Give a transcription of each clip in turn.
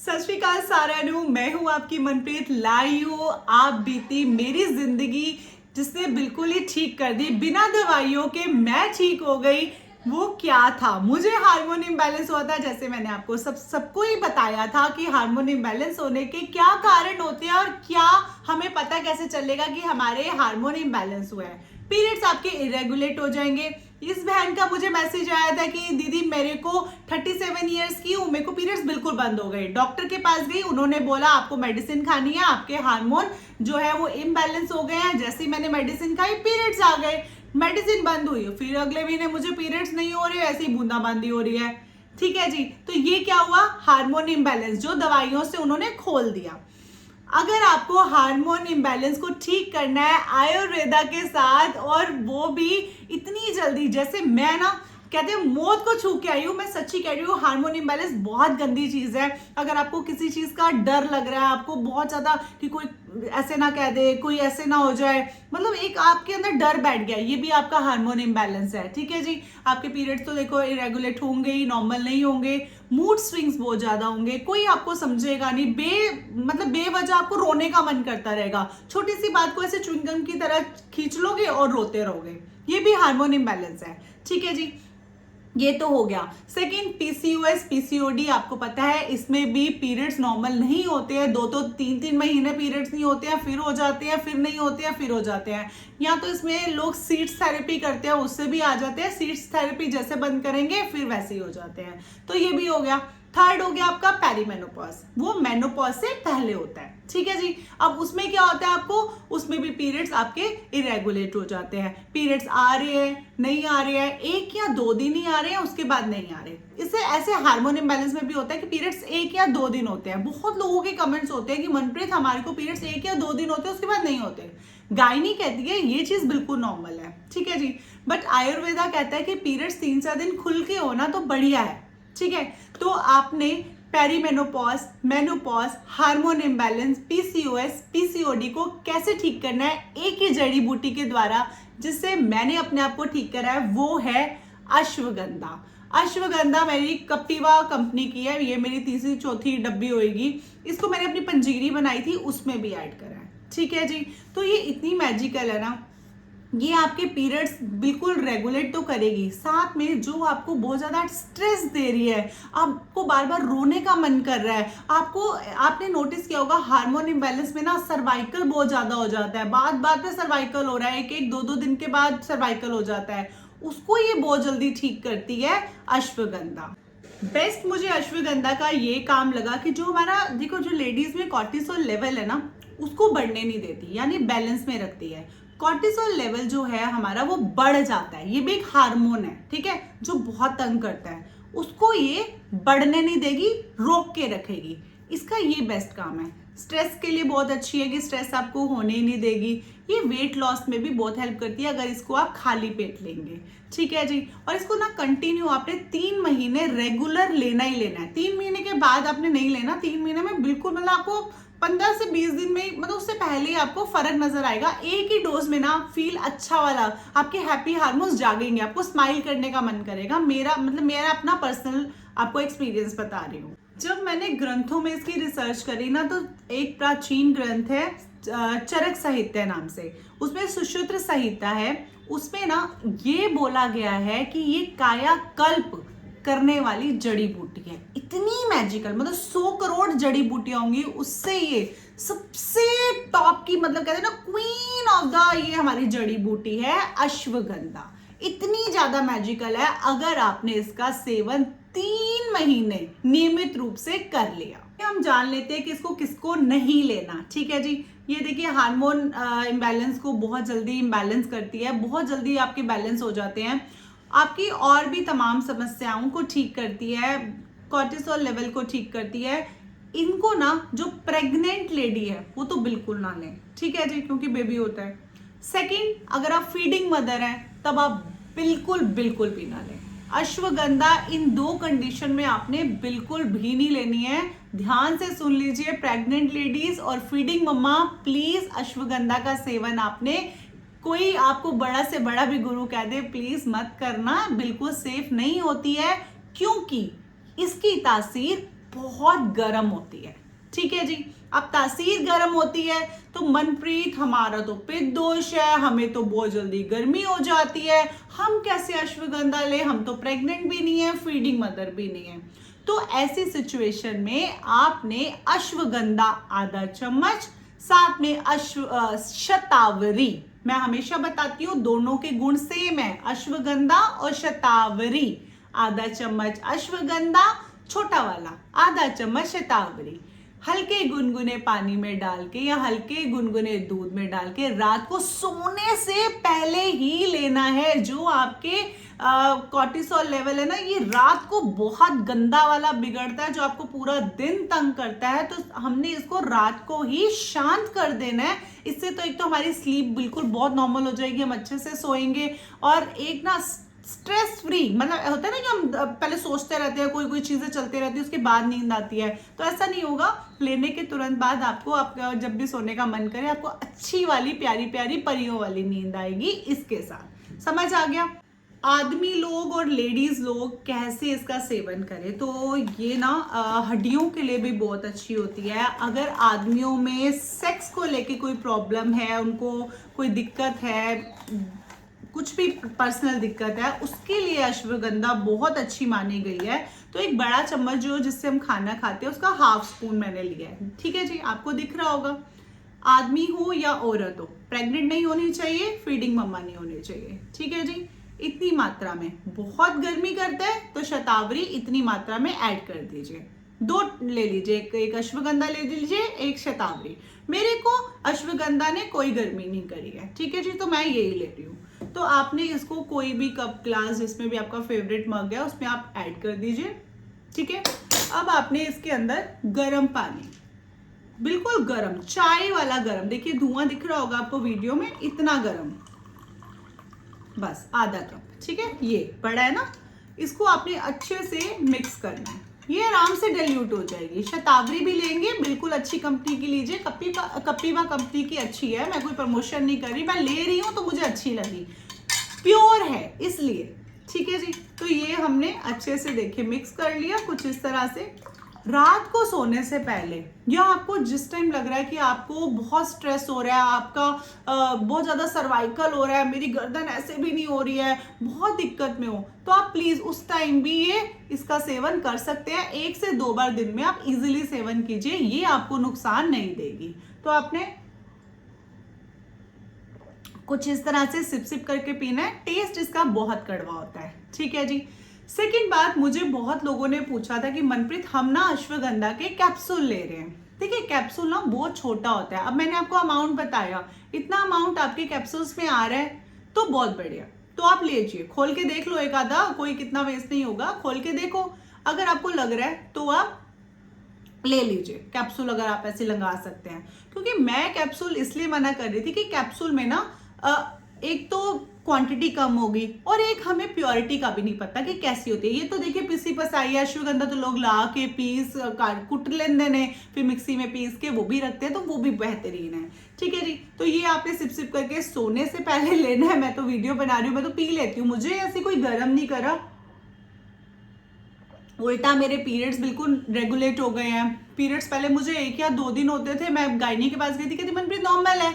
सत श्री अकाल सारा नू, मैं हूं आपकी मनप्रीत। लाई हूं आप बीती मेरी जिंदगी जिसने बिल्कुल ही ठीक कर दी बिना दवाइयों के। मैं ठीक हो गई। वो क्या था, मुझे हार्मोन इम्बैलेंस हुआ था। जैसे मैंने आपको सबको ही बताया था कि हार्मोन इम्बैलेंस होने के क्या कारण होते हैं और क्या हमें पता कैसे चलेगा कि हमारे हार्मोन इम्बैलेंस हुआ है। पीरियड्स आपके इरेगुलेट हो जाएंगे। इस बहन का मुझे मैसेज आया था कि दीदी मेरे को 37 ईयर्स की हूँ, मेरे को पीरियड्स बिल्कुल बंद हो गए। डॉक्टर के पास गई, उन्होंने बोला आपको मेडिसिन खानी है, आपके हार्मोन जो है वो इम्बैलेंस हो गए हैं। जैसे ही मैंने मेडिसिन खाई पीरियड्स आ गए, मेडिसिन बंद हुई, फिर अगले महीने मुझे पीरियड्स नहीं हो रहे, ऐसी बूंदाबांदी हो रही है। ठीक है जी, तो ये क्या हुआ, हार्मोन इम्बैलेंस जो दवाइयों से उन्होंने खोल दिया। अगर आपको हार्मोन इम्बैलेंस को ठीक करना है आयुर्वेदा के साथ, और वो भी इतनी जल्दी, जैसे मैं ना कहते हैं मौत को छू के आई हूँ, मैं सच्ची कह रही हूँ। हार्मोन इम्बैलेंस बहुत गंदी चीज है। अगर आपको किसी चीज का डर लग रहा है, आपको बहुत ज्यादा कि कोई ऐसे ना कह दे, कोई ऐसे ना हो जाए, मतलब एक आपके अंदर डर बैठ गया, ये भी आपका हार्मोन इम्बैलेंस है। ठीक है जी, आपके पीरियड्स तो देखो इरेगुलेट होंगे ही, नॉर्मल नहीं होंगे, मूड स्विंग्स बहुत ज्यादा होंगे, कोई आपको समझेगा नहीं, मतलब बेवजह आपको रोने का मन करता रहेगा। छोटी सी बात को ऐसे च्युइंगम की तरह खींच लोगे और रोते रहोगे, ये भी हार्मोन इम्बैलेंस है। ठीक है जी, ये तो हो गया। सेकेंड, पीसीओएस पीसीओडी, आपको पता है इसमें भी पीरियड्स नॉर्मल नहीं होते हैं। 2-3 महीने पीरियड्स नहीं होते हैं, फिर हो जाते हैं, फिर नहीं होते हैं, फिर हो जाते हैं। या तो इसमें लोग सीड्स थेरेपी करते हैं, उससे भी आ जाते हैं। सीड्स थेरेपी जैसे बंद करेंगे फिर वैसे ही हो जाते हैं। तो ये भी हो गया। थर्ड हो गया आपका पेरीमेनोपॉज, वो मेनोपॉज से पहले होता है। ठीक है जी, अब उसमें क्या होता है, आपको उसमें भी पीरियड्स आपके इरेगुलेट हो जाते हैं। पीरियड्स आ रहे हैं, नहीं आ रहे हैं, 1 या 2 दिन ही आ रहे हैं, उसके बाद नहीं आ रहे। इससे ऐसे हार्मोन इम्बैलेंस में भी होता है कि पीरियड्स 1 या 2 दिन होते हैं। बहुत लोगों के कमेंट्स होते हैं कि मनप्रीत हमारे को पीरियड्स 1 या 2 दिन होते हैं, उसके बाद नहीं होते। गायनी कहती है ये चीज बिल्कुल नॉर्मल है। ठीक है जी, बट आयुर्वेदा कहता है कि पीरियड्स 3-4 दिन खुल के होना तो बढ़िया है। ठीक है, तो आपने perimenopause, menopause, hormone imbalance, PCOS, PCOD को कैसे ठीक करना है एक ही जड़ी बूटी के द्वारा, जिससे मैंने अपने आप को ठीक करा है, वो है अश्वगंधा। अश्वगंधा मेरी कपिवा कंपनी की है, ये मेरी तीसरी चौथी डब्बी होगी। इसको मैंने अपनी पंजीरी बनाई थी, उसमें भी ऐड करा है। ठीक है जी, तो ये इतनी मैजिकल है ना, ये आपके पीरियड्स बिल्कुल रेगुलेट तो करेगी, साथ में जो आपको बहुत ज्यादा स्ट्रेस दे रही है, आपको बार बार रोने का मन कर रहा है, आपने नोटिस किया होगा हार्मोन इम्बैलेंस में ना सर्वाइकल बहुत ज्यादा हो जाता है, बात पे सर्वाइकल हो रहा है, 1-2 दिन के बाद सर्वाइकल हो जाता है, उसको ये बहुत जल्दी ठीक करती है अश्वगंधा। बेस्ट मुझे अश्वगंधा का ये काम लगा कि जो हमारा देखो, जो लेडीज में कॉर्टिसोल लेवल है ना, उसको बढ़ने नहीं देती, यानी बैलेंस में रखती है। कॉर्टिसोल लेवल जो है हमारा वो बढ़ जाता है, ये भी एक हार्मोन है। ठीक है, जो बहुत तंग करता है, उसको ये बढ़ने नहीं देगी, रोक के रखेगी। इसका ये बेस्ट काम है। स्ट्रेस के लिए बहुत अच्छी है कि स्ट्रेस आपको होने ही नहीं देगी। ये वेट लॉस में भी बहुत हेल्प करती है अगर इसको आप खाली पेट लेंगे। ठीक है जी, और इसको ना कंटिन्यू आपने 3 महीने रेगुलर लेना ही लेना है। 3 महीने के बाद आपने नहीं लेना, 3 महीने में बिल्कुल, मतलब आपको 15 से 20 दिन में, मतलब उससे पहले ही आपको फर्क नजर आएगा। एक ही डोज में ना फील अच्छा वाला, आपके हैप्पी हार्मोन्स जागेंगे, आपको स्माइल करने का मन करेगा। मेरा अपना पर्सनल आपको एक्सपीरियंस बता रही हूँ। जब मैंने ग्रंथों में इसकी रिसर्च करी ना, तो एक प्राचीन ग्रंथ है चरक साहित्य नाम से, उसमें सुश्रुत संहिता है। उसमें ना ये बोला गया है कि ये कायाकल्प करने वाली जड़ी बूटी है। इतनी मैजिकल, मतलब 100 करोड़ जड़ी बूटियां होंगी, उससे ये सबसे टॉप की, मतलब कहते हैं ना क्वीन ऑफ द, ये हमारी जड़ी बूटी है अश्वगंधा। इतनी ज्यादा मैजिकल है, अगर आपने इसका सेवन 3 महीने नियमित रूप से कर लिया। हम जान लेते हैं कि इसको किसको नहीं लेना। ठीक है जी, ये देखिए हार्मोन इम्बैलेंस को बहुत जल्दी इम्बैलेंस करती है, बहुत जल्दी आपके बैलेंस हो जाते हैं, आपकी और भी तमाम समस्याओं को ठीक करती है, कॉर्टिसोल लेवल को ठीक करती है। इनको ना जो प्रेग्नेंट लेडी है वो तो बिल्कुल ना लें। ठीक है जी, क्योंकि बेबी होता है। सेकंड, अगर आप फीडिंग मदर हैं तब आप बिल्कुल बिल्कुल भी ना लें। अश्वगंधा इन 2 कंडीशन में आपने बिल्कुल भी नहीं लेनी है। ध्यान से सुन लीजिए प्रेग्नेंट लेडीज और फीडिंग मम्मा, प्लीज अश्वगंधा का सेवन आपने, कोई आपको बड़ा से बड़ा भी गुरु कह दे प्लीज मत करना, बिल्कुल सेफ नहीं होती है, क्योंकि इसकी तासीर बहुत गर्म होती है। ठीक है जी। अब तासीर गर्म होती है तो मनप्रीत हमारा तो पित्त दोष है, हमें तो बहुत जल्दी गर्मी हो जाती है, हम कैसे अश्वगंधा ले, हम तो प्रेग्नेंट भी नहीं है, फीडिंग मदर भी नहीं है। तो ऐसी सिचुएशन में आपने अश्वगंधा आधा चम्मच, साथ में शतावरी, मैं हमेशा बताती हूँ दोनों के गुण सेम है, अश्वगंधा और शतावरी। आधा चम्मच अश्वगंधा, छोटा वाला आधा चम्मच शतावरी, हल्के गुनगुने पानी में डाल के या हल्के गुनगुने दूध में डाल के रात को सोने से पहले ही लेना है। जो आपके कॉर्टिसोल लेवल है ना, ये रात को बहुत गंदा वाला बिगड़ता है, जो आपको पूरा दिन तंग करता है, तो हमने इसको रात को ही शांत कर देना है। इससे तो एक तो हमारी स्लीप बिल्कुल बहुत नॉर्मल हो जाएगी, हम अच्छे से सोएंगे, और एक ना स्ट्रेस फ्री, मतलब होता है ना कि हम पहले सोचते रहते हैं, कोई कोई चीजें चलती रहती है, उसके बाद नींद आती है, तो ऐसा नहीं होगा। लेने के तुरंत बाद आपको, आपका जब भी सोने का मन करे, आपको अच्छी वाली प्यारी प्यारी परियों वाली नींद आएगी इसके साथ। समझ आ गया? आदमी लोग और लेडीज लोग कैसे इसका सेवन करें, तो ये ना हड्डियों के लिए भी बहुत अच्छी होती है। अगर आदमियों में सेक्स को लेके कोई प्रॉब्लम है, उनको कोई दिक्कत है, कुछ भी पर्सनल दिक्कत है, उसके लिए अश्वगंधा बहुत अच्छी मानी गई है। तो एक बड़ा चम्मच जो जिससे हम खाना खाते हैं उसका हाफ स्पून मैंने लिया है। ठीक है जी, आपको दिख रहा होगा। आदमी हो या औरत हो, प्रेग्नेंट नहीं होनी चाहिए, फीडिंग मम्मा नहीं होनी चाहिए। ठीक है जी, इतनी मात्रा में। बहुत गर्मी करता है तो शतावरी इतनी मात्रा में ऐड कर दीजिए। 2 ले लीजिए, एक अश्वगंधा ले लीजिए, एक शतावरी। मेरे को अश्वगंधा ने कोई गर्मी नहीं करी है, ठीक है जी, तो मैं यही ले रही हूँ। तो आपने इसको कोई भी कप ग्लास जिसमें भी आपका फेवरेट मग है उसमें आप ऐड कर दीजिए। ठीक है। अब आपने इसके अंदर गर्म पानी, बिल्कुल गर्म, चाय वाला गर्म, देखिए धुआं दिख रहा होगा आपको वीडियो में, इतना गर्म, बस आधा कप। ठीक है, ये बड़ा है ना, इसको आपने अच्छे से मिक्स करना है। ये आराम से डाइल्यूट हो जाएगी। शतावरी भी लेंगे, बिल्कुल अच्छी कंपनी की लीजिए, कपिवा कंपनी की अच्छी है, मैं कोई प्रमोशन नहीं कर रही, मैं ले रही हूँ तो मुझे अच्छी लगी, प्योर है इसलिए। ठीक है जी, तो ये हमने अच्छे से देखिए मिक्स कर लिया कुछ इस तरह से। रात को सोने से पहले, या आपको जिस टाइम लग रहा है कि आपको बहुत स्ट्रेस हो रहा है, आपका बहुत ज़्यादा सर्वाइकल हो रहा है, मेरी गर्दन ऐसे भी नहीं हो रही है, बहुत दिक्कत में हो, तो आप प्लीज़ उस टाइम भी ये इसका सेवन कर सकते हैं। 1 से 2 बार दिन में आप इजीली सेवन कीजिए, ये आपको नुकसान नहीं देगी। तो आपने कुछ इस तरह से सिप सिप करके पीना है। टेस्ट इसका बहुत कड़वा होता है। ठीक है जी। सेकेंड बात, मुझे बहुत लोगों ने पूछा था कि मनप्रीत हम ना अश्वगंधा के कैप्सूल ले रहे हैं। देखिए कैप्सूल ना बहुत छोटा होता है, अब मैंने आपको अमाउंट बताया, इतना अमाउंट आपके कैप्सूल्स में आ रहा है तो बहुत बढ़िया, तो आप लीजिए, खोल के देख लो एक आधा, कोई कितना वेस्ट नहीं होगा, खोल के देखो, अगर आपको लग रहा है तो आप ले लीजिए कैप्सूल, अगर आप ऐसे लगा सकते हैं। क्योंकि मैं कैप्सूल इसलिए मना कर रही थी कि कैप्सूल में ना एक तो क्वांटिटी कम होगी, और एक हमें प्योरिटी का भी नहीं पता कि कैसी होती है। ये तो देखिए पिसी पसाई अश्वगंधा तो लोग ला के पीस कुट लेते हैं, फिर मिक्सी में पीस के वो भी रखते हैं, तो वो भी बेहतरीन है। ठीक है जी, तो ये आपने सिप सिप करके सोने से पहले लेना है। मैं तो वीडियो बना रही हूँ, मैं तो पी लेती हूँ, मुझे ऐसे कोई गर्म नहीं करा, उल्टा मेरे पीरियड्स बिल्कुल रेगुलेट हो गए हैं। पीरियड्स पहले मुझे 1 या 2 दिन होते थे, मैं गायनी के पास गई थी, कहती मनप्रीत नॉर्मल है,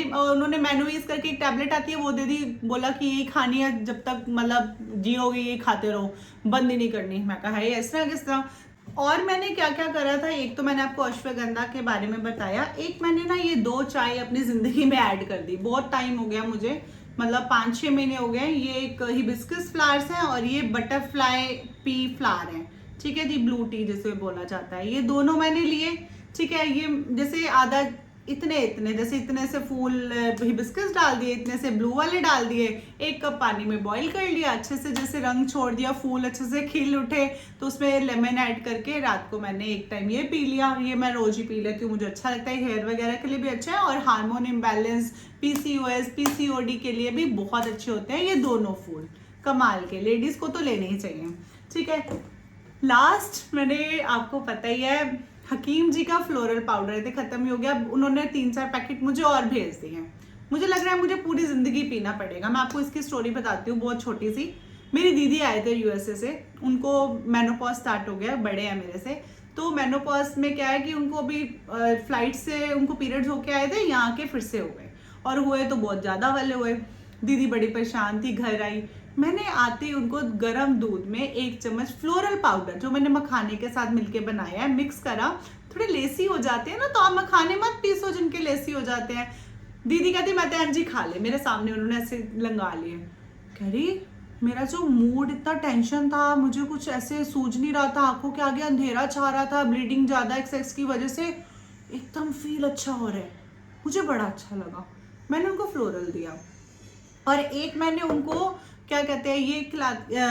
उन्होंने मैनोवीज करके एक टैबलेट आती है वो दे दी, बोला कि ये खानी है जब तक मतलब जियोगे, ये खाते रहो, बंद ही नहीं करनी। मैं कहा है इस तरह किस तरह। और मैंने क्या क्या करा था, एक तो मैंने आपको अश्वगंधा के बारे में बताया, एक मैंने ना ये 2 चाय अपनी जिंदगी में ऐड कर दी। बहुत टाइम हो गया मुझे, मतलब 5-6 महीने हो गए। ये एक हिबिस्कस फ्लावर्स हैं और ये बटरफ्लाई पी फ्लावर है। ठीक है जी, ब्लू टी जिसे बोला जाता है, ये दोनों मैंने लिए। ठीक है, ये जैसे आधा इतने जैसे इतने से फूल हिबिस्कस डाल दिए, इतने से ब्लू वाले डाल दिए, 1 कप पानी में बॉईल कर लिया, अच्छे से जैसे रंग छोड़ दिया, फूल अच्छे से खिल उठे, तो उसमें लेमन ऐड करके रात को मैंने एक टाइम ये पी लिया। ये मैं रोज ही पी लेती हूँ, मुझे अच्छा लगता है, हेयर वगैरह के लिए भी अच्छा है, और हार्मोन इम्बैलेंस, PCOS PCOD के लिए भी बहुत अच्छे होते हैं ये दोनों फूल, कमाल के, लेडीज को तो लेने ही चाहिए। ठीक है, लास्ट मैंने आपको पता ही है हकीम जी का फ्लोरल पाउडर थे, खत्म ही हो गया, उन्होंने 3-4 पैकेट मुझे और भेज दिए हैं। मुझे लग रहा है मुझे पूरी जिंदगी पीना पड़ेगा। मैं आपको इसकी स्टोरी बताती हूँ, बहुत छोटी सी। मेरी दीदी आए थे USA से, उनको मेनोपॉज स्टार्ट हो गया, बड़े हैं मेरे से, तो मेनोपॉज में क्या है कि उनको अभी फ्लाइट से उनको पीरियड्स होके आए थे, यहाँ के फिर से हो गए, और हुए तो बहुत ज़्यादा वाले हुए। दीदी बड़ी परेशान थी, घर आई, मैंने आते ही उनको गर्म दूध में 1 चम्मच फ्लोरल पाउडर जो मैंने मखाने के साथ मिलके बनाया है मिक्स करा। थोड़े लेसी हो जाते हैं ना, तो आप मखाने मत पीसो जिनके लेसी हो जाते हैं। दीदी कहती मैं तो जी खा ले, मेरे सामने उन्होंने ऐसे लंगा लिए। कह रही मेरा जो मूड, इतना टेंशन था, मुझे कुछ ऐसे सूझ नहीं रहा था, आंखों के आगे अंधेरा छा रहा था, ब्लीडिंग ज़्यादा एक्सेस की वजह से एकदम फील अच्छा हो रहा है। मुझे बड़ा अच्छा लगा, मैंने उनको फ्लोरल दिया, और एक मैंने उनको क्या कहते हैं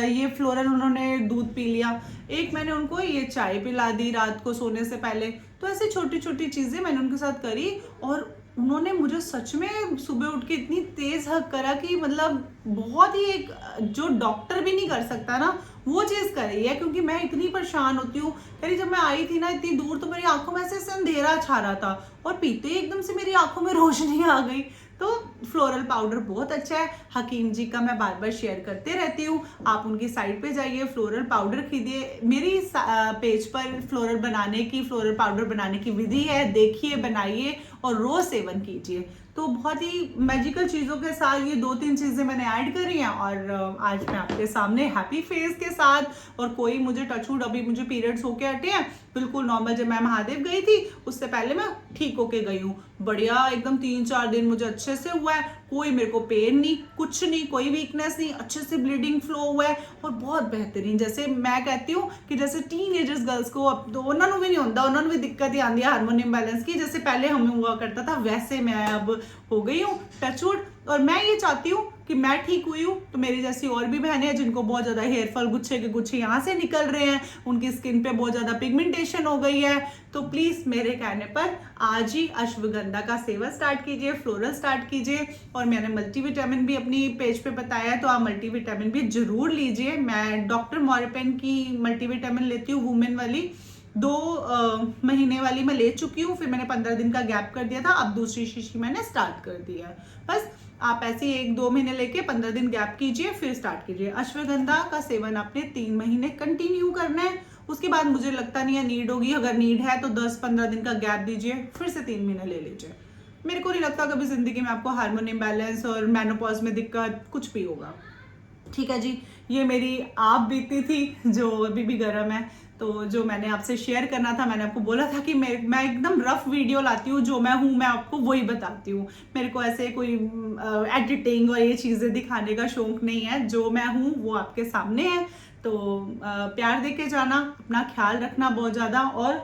ये फ्लोरल उन्होंने दूध पी लिया, एक मैंने उनको ये चाय पिला दी रात को सोने से पहले। तो ऐसे छोटी छोटी चीज़ें मैंने उनके साथ करी, और उन्होंने मुझे सच में सुबह उठ के इतनी तेज हक करा कि मतलब बहुत ही एक जो डॉक्टर भी नहीं कर सकता ना वो चीज़ करी है, क्योंकि मैं इतनी परेशान होती हूँ। कह रही जब मैं आई थी ना इतनी दूर, तो मेरी आंखों में ऐसे अंधेरा छा रहा था, और पीते ही एकदम से मेरी आंखों में रोशनी आ गई। तो फ्लोरल पाउडर बहुत अच्छा है, हकीम जी का मैं बार बार शेयर करते रहती हूँ, आप उनकी साइट पे जाइए, फ्लोरल पाउडर खरीदिए। मेरी पेज पर फ्लोरल पाउडर बनाने की विधि है, देखिए, बनाइए और रोज सेवन कीजिए। तो बहुत ही मैजिकल चीज़ों के साथ ये 2-3 चीज़ें मैंने ऐड करी हैं, और आज मैं आपके सामने हैप्पी फेस के साथ, और कोई मुझे टचवुड अभी मुझे पीरियड्स होके हटे हैं बिल्कुल नॉर्मल। जब मैं महादेव गई थी उससे पहले मैं ठीक होके गई हूँ, बढ़िया एकदम 3-4 दिन मुझे अच्छे से हुआ है, कोई मेरे को पेन नहीं, कुछ नहीं, कोई वीकनेस नहीं, अच्छे से ब्लीडिंग फ्लो हुआ है, और बहुत बेहतरीन। जैसे मैं कहती हूँ कि जैसे टीनेजर्स गर्ल्स को अब तो उन्होंने भी नहीं होता, उन्होंने भी दिक्कत ही आती है हार्मोन इम्बैलेंस की, जैसे पहले हमें हुआ करता था वैसे मैं अब हो गई हूँ टचवुड। और मैं ये चाहती हूँ कि मैं ठीक हुई हूँ तो मेरी जैसी और भी बहनें हैं जिनको बहुत ज़्यादा हेयर फॉल, गुच्छे के गुच्छे यहाँ से निकल रहे हैं, उनकी स्किन पे बहुत ज़्यादा पिगमेंटेशन हो गई है, तो प्लीज़ मेरे कहने पर आज ही अश्वगंधा का सेवन स्टार्ट कीजिए, फ्लोरल स्टार्ट कीजिए। और मैंने मल्टीविटामिन भी अपनी पेज पे बताया है, तो आप मल्टीविटामिन भी जरूर लीजिए। मैं डॉक्टर मॉरिपेन की मल्टीविटामिन लेती हूँ, वुमेन वाली, 2 महीने वाली मैं ले चुकी हूँ, फिर मैंने 15 दिन का गैप कर दिया था, अब दूसरी शीशी मैंने स्टार्ट कर दिया है। बस आप ऐसे 1-2 महीने लेके 15 दिन गैप कीजिए, फिर स्टार्ट कीजिए। अश्वगंधा का सेवन आपने 3 महीने कंटिन्यू करना है, उसके बाद मुझे लगता नहीं है नीड होगी, अगर नीड है तो 10-15 दिन का गैप दीजिए, फिर से 3 महीने ले लीजिए। मेरे को नहीं लगता कभी जिंदगी में आपको हार्मोन इम्बैलेंस और मेनोपॉज में दिक्कत कुछ भी होगा। ठीक है जी, ये मेरी आप बीती थी जो अभी भी गर्म है, तो जो मैंने आपसे शेयर करना था। मैंने आपको बोला था कि मैं एकदम रफ वीडियो लाती हूँ, जो मैं हूँ मैं आपको वही बताती हूँ, मेरे को ऐसे कोई एडिटिंग और ये चीज़ें दिखाने का शौक नहीं है, जो मैं हूँ वो आपके सामने है। तो प्यार दे के जाना, अपना ख्याल रखना बहुत ज़्यादा, और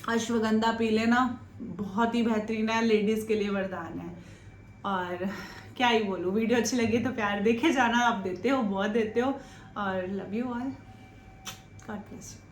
अश्वगंधा पी लेना, बहुत ही बेहतरीन है, लेडीज़ के लिए वरदान है। और क्या ही बोलूँ, वीडियो अच्छी लगी तो प्यार देखे जाना, आप देते हो, बहुत देते हो, और love you all, God bless you.